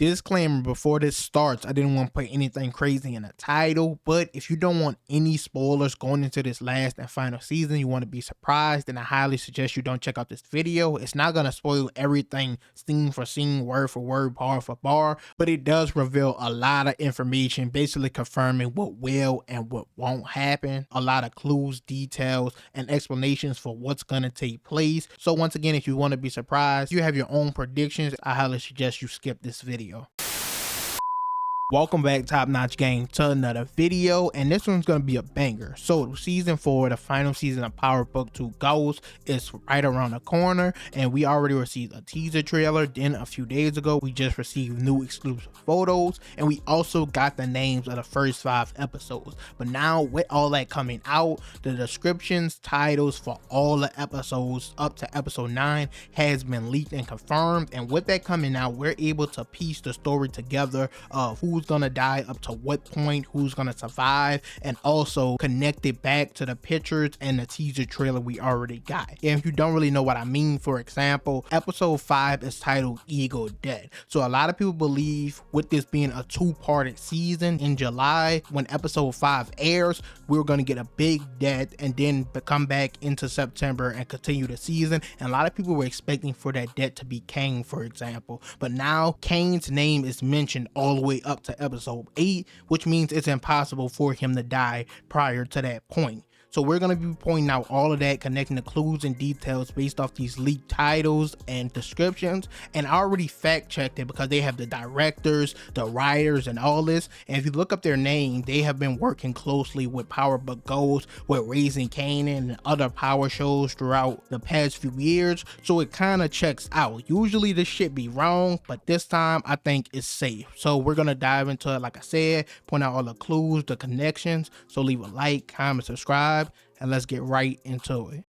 Disclaimer before this starts, I didn't want to put anything crazy in the title, but if you don't want any spoilers going into this last and final season, you want to be surprised, then I highly suggest you don't check out this video. It's not going to spoil everything scene for scene, word for word, bar for bar, but it does reveal a lot of information, basically confirming what will and what won't happen, a lot of clues, details, and explanations for what's going to take place. So once again, if you want to be surprised, you have your own predictions, I highly suggest you skip this video. Welcome back, Top Notch Gang, to another video, and this one's gonna be a banger. So season 4, the final season of Power Book 2 Ghost, is right around the corner, and we already received a teaser trailer. Then a few days ago we just received new exclusive photos, and we also got the names of the first 5 episodes. But now with all that coming out, the descriptions, titles for all the episodes up to episode 9 has been leaked and confirmed, and with that coming out, we're able to piece the story together of who's gonna die up to what point, who's gonna survive, and also connect it back to the pictures and the teaser trailer we already got. And if you don't really know what I mean, for example, episode 5 is titled Ego Dead. So a lot of people believe with this being a 2-parted season, in July when episode 5 airs, we're gonna get a big death and then come back into September and continue the season. And a lot of people were expecting for that death to be Kane, for example, but now Kane's name is mentioned all the way up to episode 8, which means it's impossible for him to die prior to that point. So we're going to be pointing out all of that, connecting the clues and details based off these leaked titles and descriptions. And I already fact checked it because they have the directors, the writers, and all this. And if you look up their name, they have been working closely with Power Book Ghost, with Raising Kanan, and other power shows throughout the past few years. So it kind of checks out. Usually this shit be wrong, but this time I think it's safe. So we're going to dive into it, like I said, point out all the clues, the connections. So leave a like, comment, subscribe, and let's get right into it.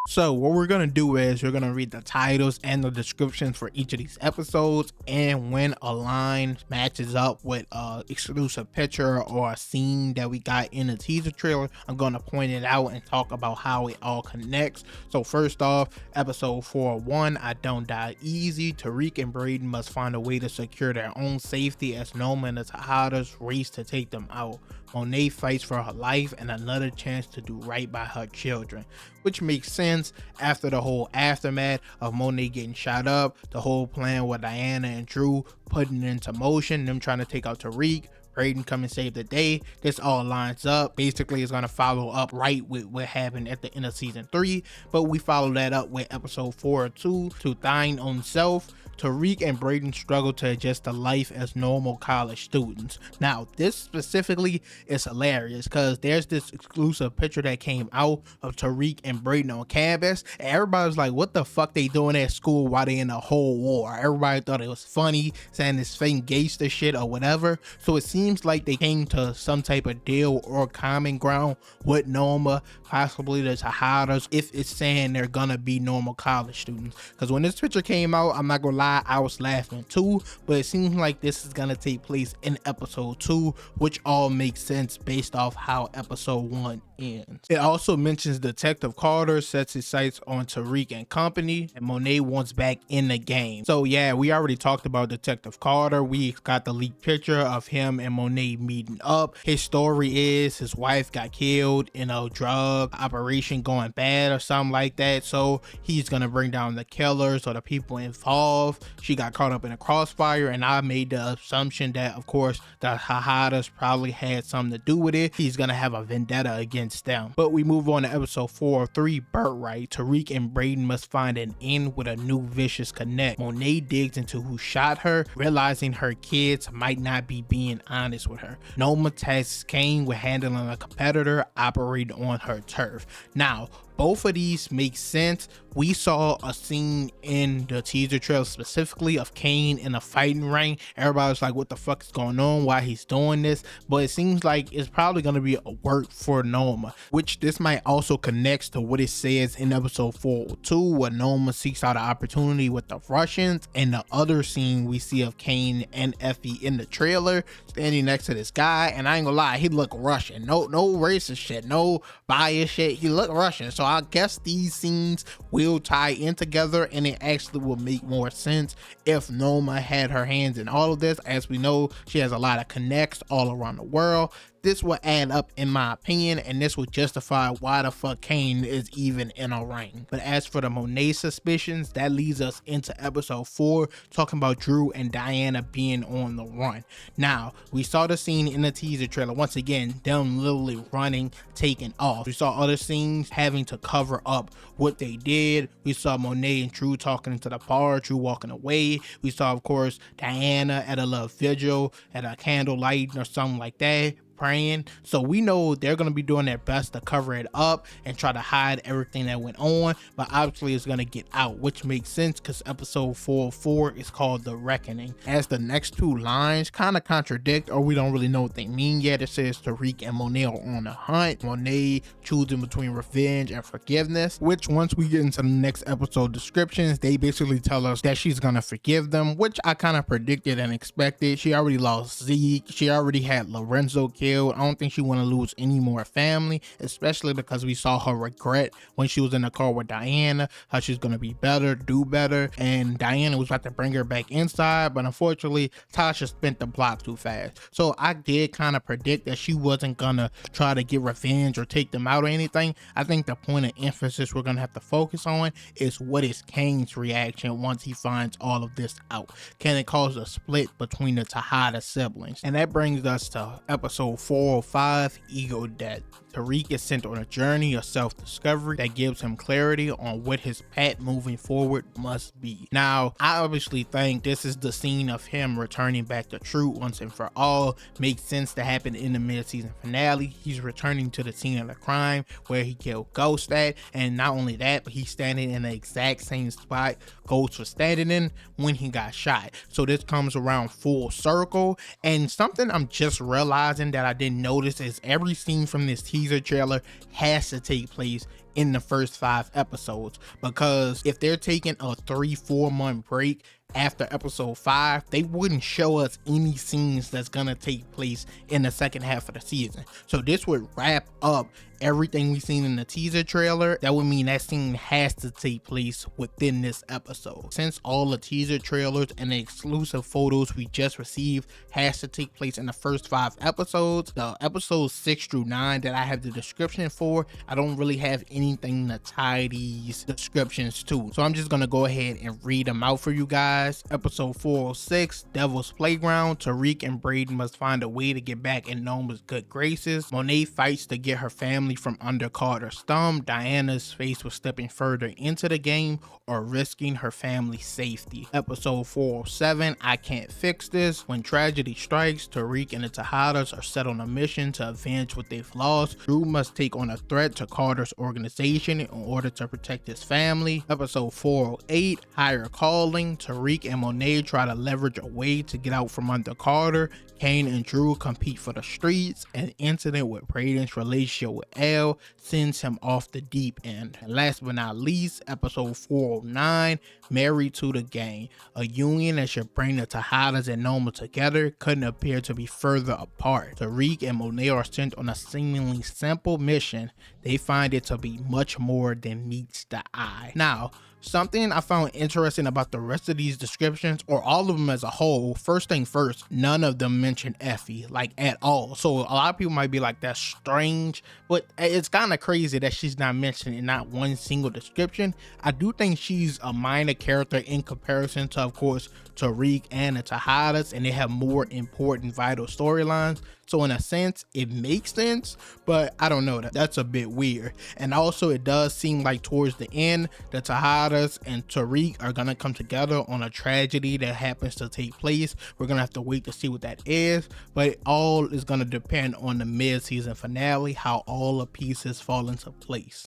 So what we're going to do is we're going to read the titles and the descriptions for each of these episodes, and when a line matches up with a exclusive picture or a scene that we got in the teaser trailer, I'm going to point it out and talk about how it all connects. So first off, episode 4:1, I Don't Die Easy. Tariq and Braden must find a way to secure their own safety as Noma and the Tejadas race to take them out. Monet fights for her life and another chance to do right by her children, which makes sense after the whole aftermath of Monet getting shot up, the whole plan with Diana and Drew putting it into motion, them trying to take out Tariq, Braden come and save the day. This all lines up. Basically, it's going to follow up right with what happened at the end of season 3, but we follow that up with episode 4:2, To Thine Own Self. Tariq and Braden struggle to adjust to life as normal college students. Now, this specifically is hilarious because there's this exclusive picture that came out of Tariq and Braden on campus, and everybody's like, what the fuck they doing at school while they in a whole war? Everybody thought it was funny, saying this fake gangster shit or whatever. So it seems like they came to some type of deal or common ground with Noma, possibly the Tejadas, if it's saying they're gonna be normal college students. Because when this picture came out, I'm not gonna lie, I was laughing too, but it seems like this is gonna take place in episode 2, which all makes sense based off how episode 1 ends. It also mentions Detective Carter sets his sights on Tariq and company, and Monet wants back in the game. So yeah, we already talked about Detective Carter. We got the leaked picture of him and Monet meeting up. His story is his wife got killed in a drug operation going bad or something like that, so he's gonna bring down the killers or the people involved. She got caught up in a crossfire, and I made the assumption that of course the Tejadas probably had something to do with it. He's gonna have a vendetta against them. But we move on to episode 4:3, Birthright. Tariq and Braden must find an end with a new vicious connect. Monet digs into who shot her, realizing her kids might not be being honest with her. Noma tasks Kane with handling a competitor operating on her turf. Now, both of these make sense. We saw a scene in the teaser trailer specifically of Kane in a fighting ring. Everybody's like, what the fuck is going on? Why he's doing this? But it seems like it's probably going to be a work for Noma, which this might also connects to what it says in episode 4:2, where Noma seeks out an opportunity with the Russians, and the other scene we see of Kane and Effie in the trailer standing next to this guy. And I ain't gonna lie, he looked Russian. No racist shit, no bias shit. He looked Russian. So So I guess these scenes will tie in together, and it actually will make more sense if Noma had her hands in all of this. As we know, she has a lot of connects all around the world. This will add up in my opinion, and this will justify why the fuck Kane is even in a ring. But as for the Monet suspicions, that leads us into episode 4, talking about Drew and Diana being on the run. Now, we saw the scene in the teaser trailer, once again, them literally running, taking off. We saw other scenes having to cover up what they did. We saw Monet and Drew talking into the bar, Drew walking away. We saw, of course, Diana at a little vigil, at a candlelight or something like that, praying. So we know they're going to be doing their best to cover it up and try to hide everything that went on, but obviously it's going to get out, which makes sense because episode 404 is called The Reckoning. As the next two lines kind of contradict, or we don't really know what they mean yet. It says Tariq and Monet are on a hunt, Monet choosing between revenge and forgiveness, which once we get into the next episode descriptions, they basically tell us that she's going to forgive them, which I kind of predicted and expected. She already lost Zeke, she already had Lorenzo killed. I don't think she want to lose any more family, especially because we saw her regret when she was in the car with Diana, how she's going to be better, do better, and Diana was about to bring her back inside, but unfortunately Tasha spent the block too fast. So I did kind of predict that she wasn't gonna try to get revenge or take them out or anything. I think the point of emphasis we're gonna have to focus on is what is Kane's reaction once he finds all of this out. Can it cause a split between the Tejada siblings? And that brings us to episode 405, Ego Death. Tariq is sent on a journey of self-discovery that gives him clarity on what his path moving forward must be. Now, I obviously think this is the scene of him returning back to truth once and for all. Makes sense to happen in the mid-season finale. He's returning to the scene of the crime where he killed Ghost at, and not only that, but he's standing in the exact same spot Ghost was standing in when he got shot. So this comes around full circle, and something I'm just realizing that I didn't notice is every scene from this teaser trailer has to take place in the first 5 episodes, because if they're taking a 3-4 month break after episode 5, they wouldn't show us any scenes that's gonna take place in the second half of the season. So this would wrap up everything we've seen in the teaser trailer. That would mean that scene has to take place within this episode. Since all the teaser trailers and the exclusive photos we just received has to take place in the first 5 episodes, the episodes 6 through 9 that I have the description for, I don't really have anything to tie these descriptions to. So I'm just gonna go ahead and read them out for you guys. Episode 406, Devil's Playground. Tariq and Braden must find a way to get back in Noma's good graces. Monet fights to get her family from under Carter's thumb. Diana's faced with stepping further into the game or risking her family's safety. Episode 407, I Can't Fix This. When tragedy strikes, Tariq and the Tejadas are set on a mission to avenge what they've lost. Drew must take on a threat to Carter's organization in order to protect his family. Episode 408, Higher Calling. Tariq and Monet try to leverage a way to get out from under Carter. Kane and Drew compete for the streets. An incident with Braden's relationship with Elle sends him off the deep end. And last but not least, episode 409, Married to the Game. A union that should bring the Tejadas and Noma together couldn't appear to be further apart. Tariq and Monet are sent on a seemingly simple mission. They find it to be much more than meets the eye. Now, something I found interesting about the rest of these descriptions, or all of them as a whole, first thing first, none of them mention Effie, like at all. So a lot of people might be like, that's strange, but it's kind of crazy that she's not mentioned in not one single description. I do think she's a minor character in comparison to, of course, Tariq and the Tejadas, and they have more important vital storylines. So in a sense, it makes sense, but I don't know, that's a bit weird. And also it does seem like towards the end, the Tejadas and Tariq are gonna come together on a tragedy that happens to take place. We're gonna have to wait to see what that is, but it all is gonna depend on the mid-season finale, how all the pieces fall into place.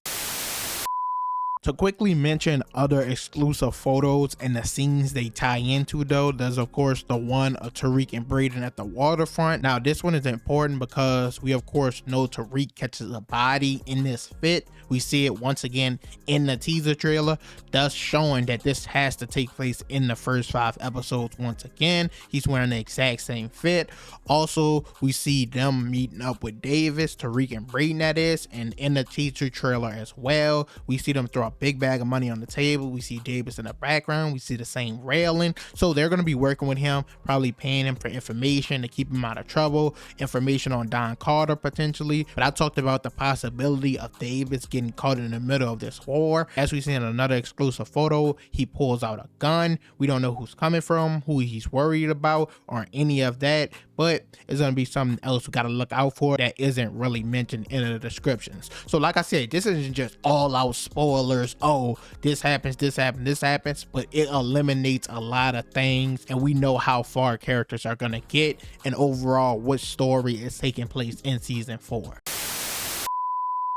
To quickly mention other exclusive photos and the scenes they tie into though, there's of course the one of Tariq and Brayden at the waterfront. Now this one is important because we of course know Tariq catches a body in this fit. We see it once again in the teaser trailer, thus showing that this has to take place in the first 5 episodes once again. He's wearing the exact same fit. Also, we see them meeting up with Davis, Tariq and Brayden that is, and in the teaser trailer as well, we see them throw a big bag of money on the table. We see Davis in the background, we see the same railing, so they're going to be working with him, probably paying him for information to keep him out of trouble, information on Don Carter potentially. But I talked about the possibility of Davis getting caught in the middle of this war. As we see in another exclusive photo, he pulls out a gun. We don't know who's coming from, who he's worried about, or any of that, but it's going to be something else we got to look out for that isn't really mentioned in the descriptions. So like I said, this isn't just all out spoilers, oh this happens, this happens, this happens, but it eliminates a lot of things, and we know how far characters are going to get and overall what story is taking place in season 4.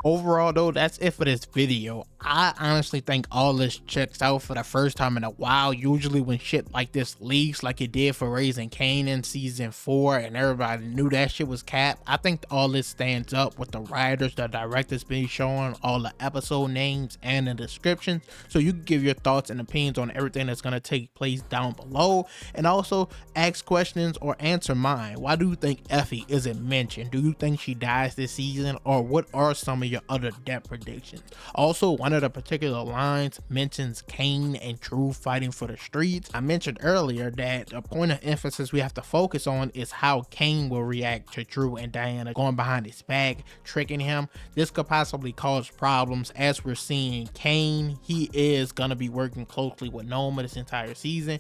Overall though, that's it for this video. I honestly think all this checks out for the first time in a while. Usually when shit like this leaks, like it did for Raising Kanan in season 4 and everybody knew that shit was capped, I think all this stands up with the writers, the directors being shown all the episode names and the descriptions, so you can give your thoughts and opinions on everything that's going to take place down below, and also ask questions or answer mine. Why do you think Effie isn't mentioned? Do you think she dies this season, or what are some of your other death predictions? Also, one of the particular lines mentions Kane and Drew fighting for the streets. I mentioned earlier that a point of emphasis we have to focus on is how Kane will react to Drew and Diana going behind his back, tricking him. This could possibly cause problems, as we're seeing Kane, he is gonna be working closely with Noma this entire season,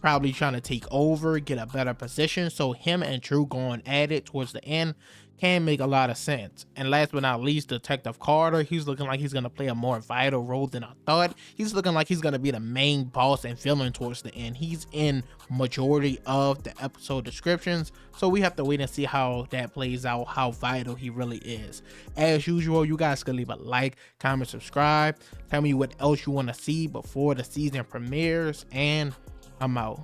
probably trying to take over, get a better position, so him and Drew going at it towards the end can make a lot of sense. And last but not least, Detective Carter, he's looking like he's gonna play a more vital role than I thought. He's looking like he's gonna be the main boss and villain towards the end. He's in majority of the episode descriptions, so we have to wait and see how that plays out, how vital he really is. As usual, you guys can leave a like, comment, subscribe, tell me what else you want to see before the season premieres, and I'm out.